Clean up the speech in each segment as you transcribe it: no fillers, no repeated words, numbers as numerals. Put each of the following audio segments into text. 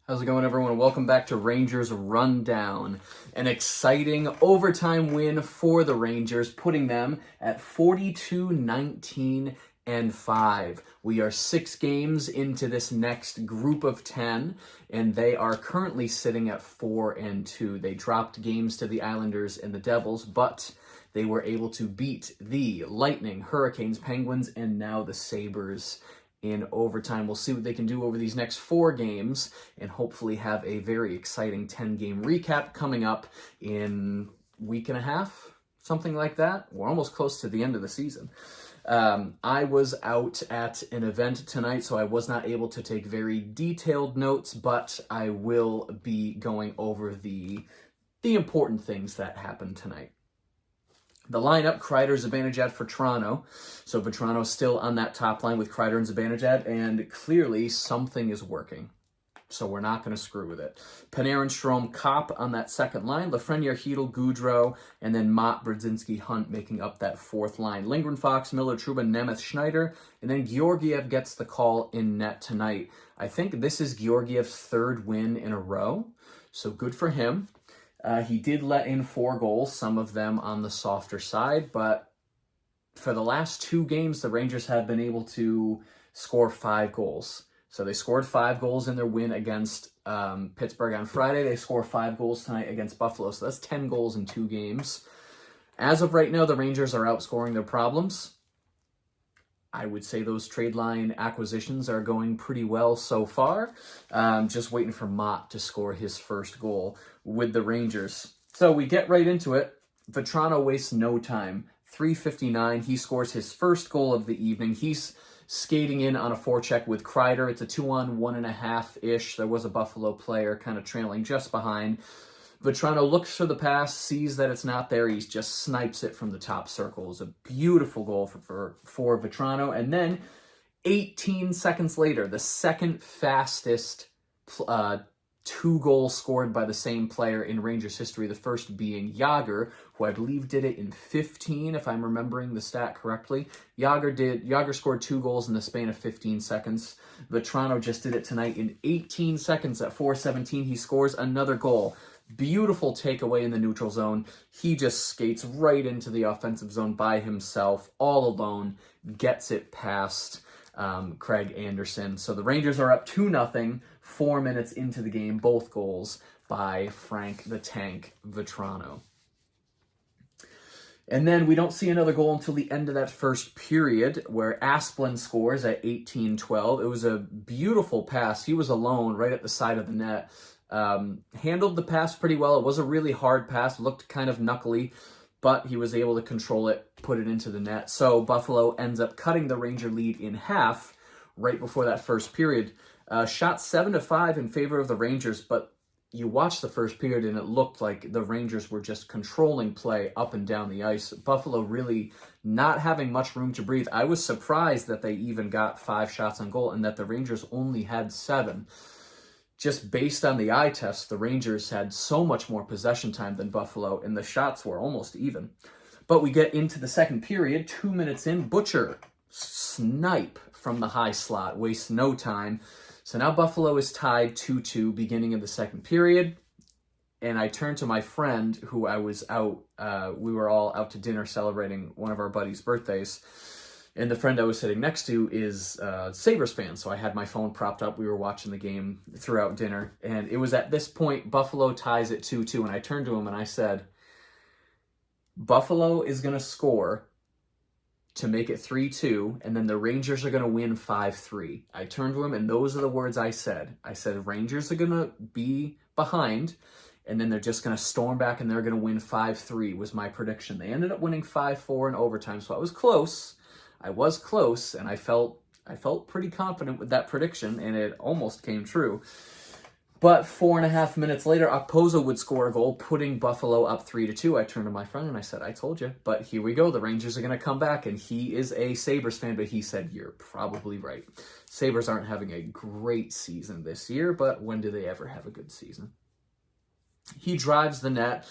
How's it going, everyone? Welcome back to Rangers Rundown. An exciting overtime win for the Rangers, putting them at 42-19-5. We are 6 games into this next group of 10, and they are currently sitting at 4-2. They dropped games to the Islanders and the Devils, but they were able to beat the Lightning, Hurricanes, Penguins, and now the Sabres in overtime. We'll see what they can do over these next 4 games and hopefully have a very exciting 10-game recap coming up in a week and a half, something like that. We're almost close to the end of the season. I was out at an event tonight, so I was not able to take very detailed notes, but I will be going over the important things that happened tonight. The lineup, Kreider, Zibanejad for Toronto. So Vatrano's still on that top line with Kreider and Zibanejad, and clearly something is working. So we're not going to screw with it. Panarin, Strome, Kopp on that second line. Lafreniere, Hedl, Goudreau, and then Mott, Brodzinski, Hunt making up that fourth line. Lindgren, Fox, Miller, Trouba, Nemeth, Schneider, and then Georgiev gets the call in net tonight. I think this is Georgiev's 3rd win in a row, so good for him. He did let in 4 goals, some of them on the softer side, but for the last 2 games, the Rangers have been able to score 5 goals. So they scored 5 goals in their win against Pittsburgh on Friday. They score 5 goals tonight against Buffalo, so that's 10 goals in 2 games. As of right now, the Rangers are outscoring their problems. I would say those trade line acquisitions are going pretty well so far. Just waiting for Mott to score his first goal with the Rangers. So we get right into it. Vatrano wastes no time. 3:59, he scores his first goal of the evening. He's skating in on a forecheck with Kreider. It's a 2-on-1.5-ish. There was a Buffalo player kind of trailing just behind. Vatrano looks for the pass, sees that it's not there. He just snipes it from the top circle. It was a beautiful goal for Vatrano. And then 18 seconds later, the second fastest 2 goals scored by the same player in Rangers history, the first being Jagr, who I believe did it in 15, if I'm remembering the stat correctly. Jagr scored 2 goals in the span of 15 seconds. Vatrano just did it tonight in 18 seconds at 4:17. He scores another goal. Beautiful takeaway in the neutral zone. He just skates right into the offensive zone by himself, all alone, gets it past Craig Anderson. So the Rangers are up 2-0, 4 minutes into the game, both goals by Frank the Tank Vatrano. And then we don't see another goal until the end of that first period, where Asplund scores at 18-12. It was a beautiful pass. He was alone right at the side of the net. Handled the pass pretty well. It was a really hard pass, looked kind of knuckly, but he was able to control it, put it into the net. So Buffalo ends up cutting the Ranger lead in half right before that first period. Shot 7-5 in favor of the Rangers, but you watched the first period and it looked like the Rangers were just controlling play up and down the ice. Buffalo really not having much room to breathe. I was surprised that they even got 5 shots on goal and that the Rangers only had 7. Just based on the eye test, the Rangers had so much more possession time than Buffalo, and the shots were almost even. But we get into the second period, 2 minutes in, Butcher, snipe from the high slot, wastes no time. So now Buffalo is tied 2-2, beginning of the second period, and I turned to my friend who I was out, we were all out to dinner celebrating one of our buddies' birthdays. And the friend I was sitting next to is a Sabres fan, so I had my phone propped up. We were watching the game throughout dinner, and it was at this point Buffalo ties it 2-2, and I turned to him and I said, Buffalo is going to score to make it 3-2, and then the Rangers are going to win 5-3. I turned to him, and those are the words I said. I said, Rangers are going to be behind, and then they're just going to storm back, and they're going to win 5-3 was my prediction. They ended up winning 5-4 in overtime, so I was close. And I felt pretty confident with that prediction, and it almost came true. But 4.5 minutes later, Okposo would score a goal, putting Buffalo up 3-2. I turned to my friend and I said, I told you. But here we go. The Rangers are going to come back, and he is a Sabres fan, but he said, you're probably right. Sabres aren't having a great season this year, but when do they ever have a good season? He drives the net.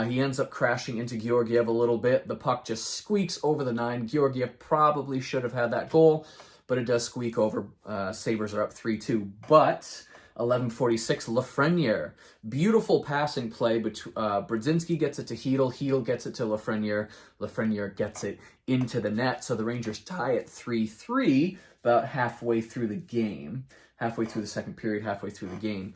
He ends up crashing into Georgiev a little bit. The puck just squeaks over the 9. Georgiev probably should have had that goal, but it does squeak over. Sabres are up 3-2. But 11:46, Lafreniere. Beautiful passing play. Brodzinski gets it to Hedel. Hedel gets it to Lafreniere. Lafreniere gets it into the net. So the Rangers tie at 3-3 about halfway through the game. Halfway through the second period, halfway through the game.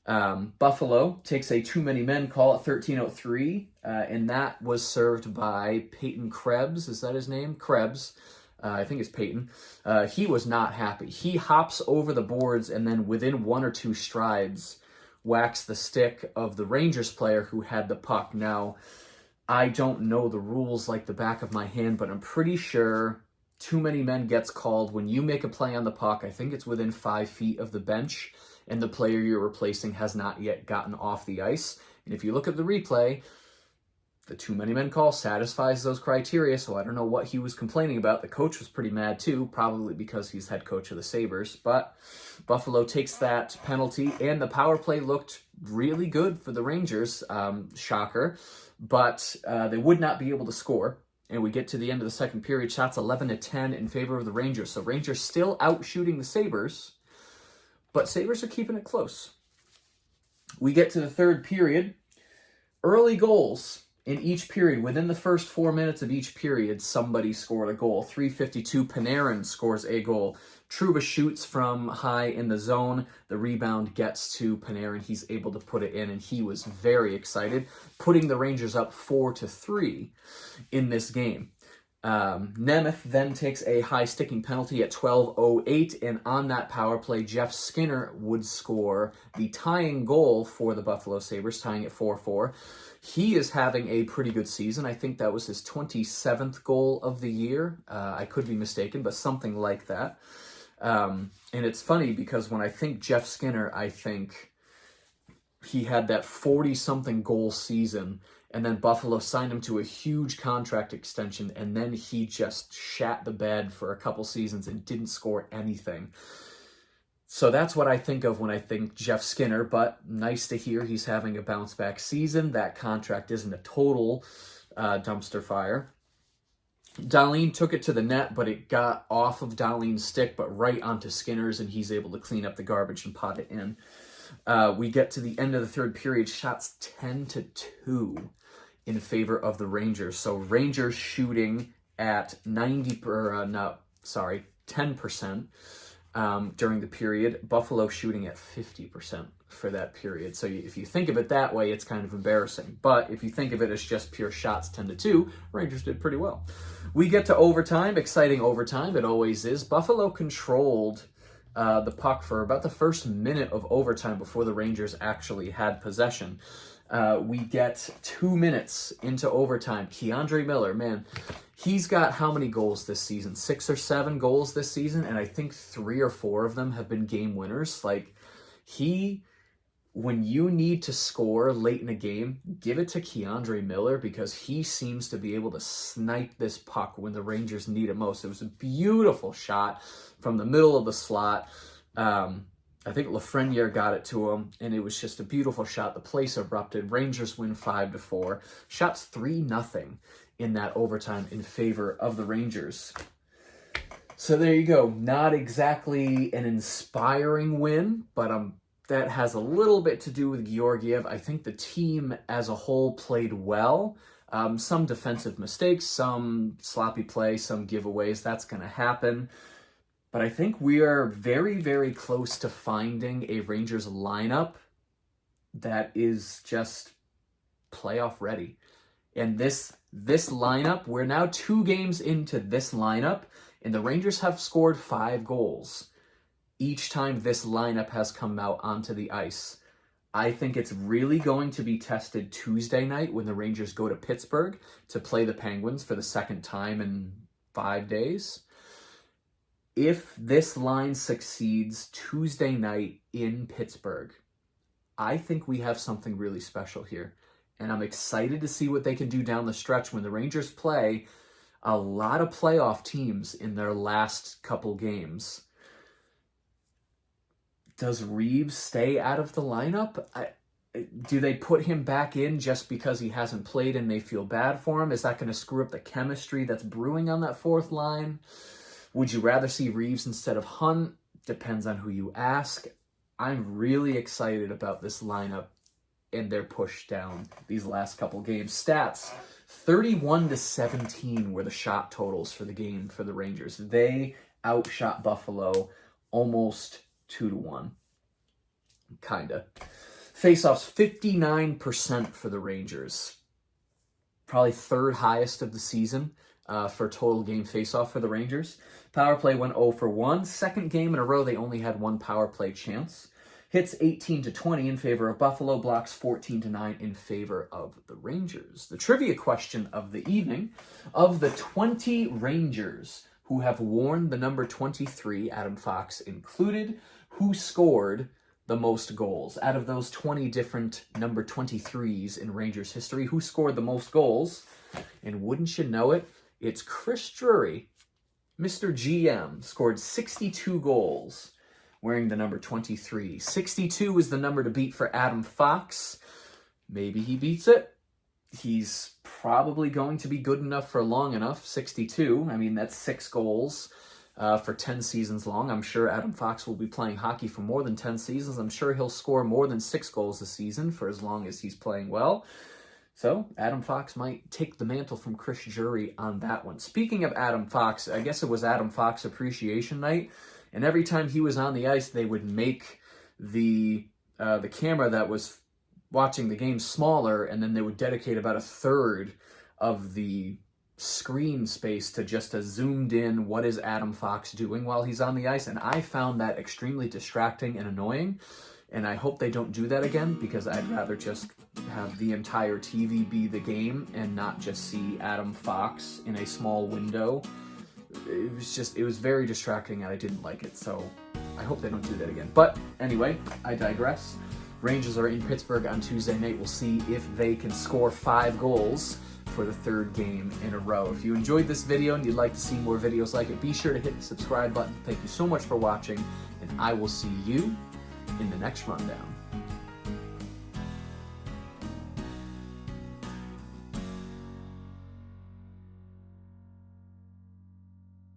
Buffalo takes a too-many-men call at 13:03, and that was served by Peyton Krebs. Is that his name? Krebs. I think it's Peyton. He was not happy. He hops over the boards and then within 1 or 2 strides whacks the stick of the Rangers player who had the puck. Now, I don't know the rules like the back of my hand, but I'm pretty sure too many men gets called when you make a play on the puck. I think it's within 5 feet of the bench, and the player you're replacing has not yet gotten off the ice. And if you look at the replay, the too many men call satisfies those criteria, so I don't know what he was complaining about. The coach was pretty mad too, probably because he's head coach of the Sabres. But Buffalo takes that penalty, and the power play looked really good for the Rangers. Shocker. But they would not be able to score. And we get to the end of the second period, shots 11-10 in favor of the Rangers. So Rangers still out shooting the Sabres, but Sabres are keeping it close. We get to the third period. Early goals in each period. Within the first 4 minutes of each period, somebody scored a goal. 3:52, Panarin scores a goal. Trouba shoots from high in the zone. The rebound gets to Panarin. He's able to put it in, and he was very excited, putting the Rangers up 4-3 in this game. Nemeth then takes a high sticking penalty at 12:08, and on that power play, Jeff Skinner would score the tying goal for the Buffalo Sabres, tying at 4-4. He is having a pretty good season. I think that was his 27th goal of the year. I could be mistaken, but something like that. And it's funny because when I think Jeff Skinner, I think he had that 40-something goal season, and then Buffalo signed him to a huge contract extension, and then he just shat the bed for a couple seasons and didn't score anything. So that's what I think of when I think Jeff Skinner, but nice to hear he's having a bounce-back season. That contract isn't a total dumpster fire. Dahlin took it to the net, but it got off of Dahlin's stick, but right onto Skinner's, and he's able to clean up the garbage and pot it in. We get to the end of the third period, shots 10-2 in favor of the Rangers. So Rangers shooting at 10% during the period. Buffalo shooting at 50% for that period. So if you think of it that way, it's kind of embarrassing. But if you think of it as just pure shots 10-2, Rangers did pretty well. We get to overtime, exciting overtime. It always is. Buffalo controlled the puck for about the first minute of overtime before the Rangers actually had possession. We get 2 minutes into overtime. Keandre Miller, man, he's got how many goals this season? 6 or 7 goals this season, and I think 3 or 4 of them have been game winners. When you need to score late in a game, give it to Keandre Miller because he seems to be able to snipe this puck when the Rangers need it most. It was a beautiful shot from the middle of the slot. I think Lafreniere got it to him, and it was just a beautiful shot. The place erupted. Rangers win 5-4. Shots 3-0 in that overtime in favor of the Rangers. So there you go. Not exactly an inspiring win, but that has a little bit to do with Georgiev. I think the team as a whole played well. Some defensive mistakes, some sloppy play, some giveaways. That's going to happen. But I think we are very, very close to finding a Rangers lineup that is just playoff ready. And this lineup, we're now 2 games into this lineup, and the Rangers have scored 5 goals each time this lineup has come out onto the ice. I think it's really going to be tested Tuesday night when the Rangers go to Pittsburgh to play the Penguins for the second time in 5 days. If this line succeeds Tuesday night in Pittsburgh, I think we have something really special here. And I'm excited to see what they can do down the stretch when the Rangers play a lot of playoff teams in their last couple games. Does Reeves stay out of the lineup? Do they put him back in just because he hasn't played and they feel bad for him? Is that going to screw up the chemistry that's brewing on that fourth line? Would you rather see Reeves instead of Hunt? Depends on who you ask. I'm really excited about this lineup and their push down these last couple games. Stats, 31-17 were the shot totals for the game for the Rangers. They outshot Buffalo almost 2-1. Kinda. Faceoffs, 59% for the Rangers. Probably third highest of the season for total game faceoff for the Rangers. Power play went 0 for 1. Second game in a row, they only had one power play chance. Hits 18-20 in favor of Buffalo. Blocks 14-9 in favor of the Rangers. The trivia question of the evening: of the 20 Rangers who have worn the number 23, Adam Fox included, who scored the most goals? Out of those 20 different number 23s in Rangers history, who scored the most goals? And wouldn't you know it, it's Chris Drury. Mr. GM scored 62 goals wearing the number 23. 62 is the number to beat for Adam Fox. Maybe he beats it. He's probably going to be good enough for long enough. 62, I mean, that's 6 goals for 10 seasons long. I'm sure Adam Fox will be playing hockey for more than 10 seasons. I'm sure he'll score more than 6 goals a season for as long as he's playing well. So Adam Fox might take the mantle from Chris Drury on that one. Speaking of Adam Fox, I guess it was Adam Fox Appreciation Night, and every time he was on the ice, they would make the camera that was watching the game smaller, and then they would dedicate about a third of the screen space to just a zoomed in, what is Adam Fox doing while he's on the ice? And I found that extremely distracting and annoying. And I hope they don't do that again, because I'd rather just have the entire TV be the game and not just see Adam Fox in a small window. It was very distracting and I didn't like it. So I hope they don't do that again. But anyway, I digress. Rangers are in Pittsburgh on Tuesday night. We'll see if they can score 5 goals for the 3rd game in a row. If you enjoyed this video and you'd like to see more videos like it, be sure to hit the subscribe button. Thank you so much for watching, and I will see you in the next rundown.